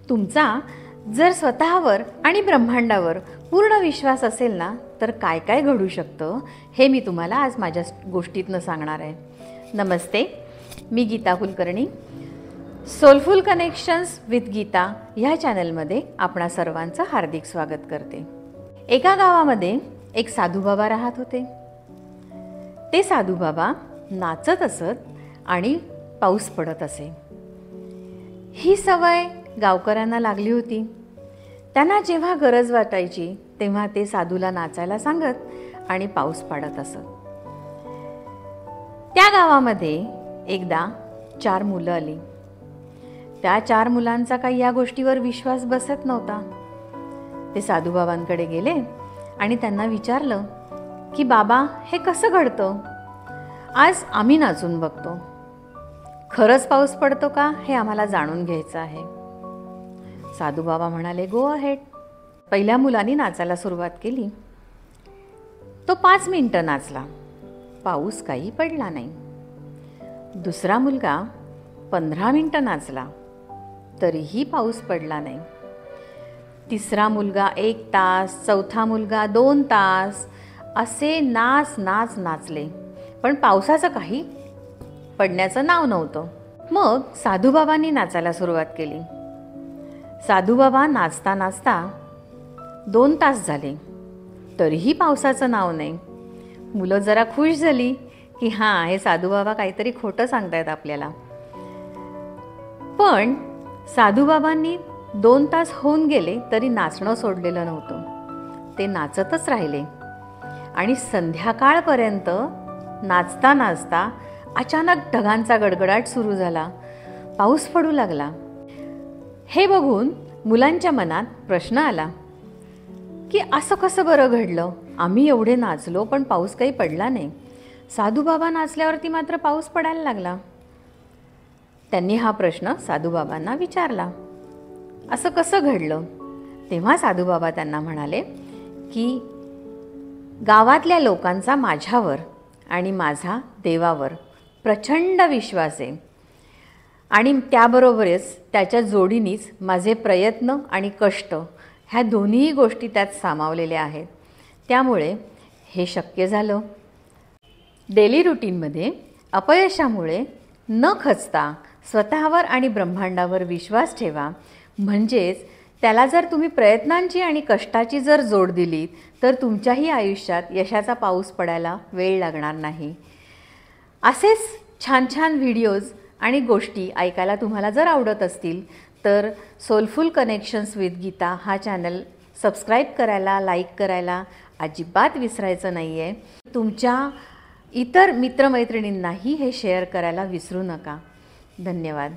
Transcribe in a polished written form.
तुमचा जर स्वतःवर आणि ब्रह्मांडावर पूर्ण विश्वास असेल ना, तर काय काय घडू शकतं हे मी तुम्हाला आज माझ्या गोष्टीतनं सांगणार आहे. नमस्ते, मी Geeta Kulkarni. Soulful connections with Geeta ह्या चॅनलमध्ये आपणा सर्वांचं हार्दिक स्वागत करते. एका गावामध्ये एक साधूबाबा राहत होते. ते साधूबाबा नाचत असत आणि पाऊस पडत असे. ही सवय गावकऱ्यांना लागली होती. त्यांना जेव्हा गरज वाटायची तेव्हा ते साधूला नाचायला सांगत आणि पाऊस पाडत असत. त्या गावामध्ये एकदा 4 मुलं आली. त्या 4 मुलांचा काही या गोष्टीवर विश्वास बसत नव्हता. ते साधूबाबांकडे गेले आणि त्यांना विचारलं की बाबा, हे कसं घडतं? आज आम्ही नाचून बघतो. खरंच पाऊस पडतो का हे आम्हाला जाणून घ्यायचं आहे. साधूबाबा म्हणाले, गो अहेड. पहिल्या मुलांनी नाचायला सुरुवात केली. तो 5 मिनिटं नाचला, पाऊस काही पडला नाही. दुसरा मुलगा 15 मिनिटं नाचला, तरीही पाऊस पडला नाही. तिसरा मुलगा 1 तास, चौथा मुलगा 2 तास, असे नाचले, पण पावसाचं काही पडण्याचं नाव नव्हतं. मग साधूबाबांनी नाचायला सुरुवात केली. साधूबाबा नाचता नाचता 2 तास झाले, तरीही पावसाचं नाव नाही. मुलं जरा खुश झाली की हां, हे साधूबाबा काहीतरी खोटं सांगतायत आपल्याला. पण साधूबाबांनी 2 तास होऊन गेले तरी नाचणं सोडलेलं नव्हतं. ते नाचतच राहिले आणि संध्याकाळपर्यंत नाचता नाचता अचानक ढगांचा गडगडाट सुरू झाला. पाऊस पडू लागला. हे बघून मुलांच्या मनात प्रश्न आला की असं कसं बरं घडलं? आम्ही एवढे नाचलो पण पाऊस काही पडला नाही. साधूबाबा नाचल्यावरती मात्र पाऊस पडायला लागला. त्यांनी हा प्रश्न साधूबाबांना विचारला, असं कसं घडलं? तेव्हा साधूबाबा त्यांना म्हणाले की गावातल्या लोकांचा माझ्यावर आणि माझा देवावर प्रचंड विश्वास आहे आणि त्याबरोबरच त्याच्या जोडीनीच माझे प्रयत्न आणि कष्ट ह्या दोन्ही गोष्टी त्यात सामावलेल्या आहेत. त्यामुळे हे शक्य झालं. डेली रुटीनमध्ये अपयशामुळे न खचता स्वतःवर आणि ब्रह्मांडावर विश्वास ठेवा. म्हणजेच त्याला जर तुम्ही प्रयत्नांची आणि कष्टाची जर जोड दिली तर तुमच्याही आयुष्यात यशाचा पाऊस पडायला वेळ लागणार नाही. असेच छान छान व्हिडिओज आणि गोष्टी ऐकायला तुम्हाला जर आवडत असतील तर सोलफुल कनेक्शन्स विथ गीता हा चॅनल सबस्क्राईब करायला, लाईक करायला अजिबात विसरायचं नाही आहे. तुमच्या इतर मित्रमैत्रिणींनाही हे शेअर करायला विसरू नका. धन्यवाद.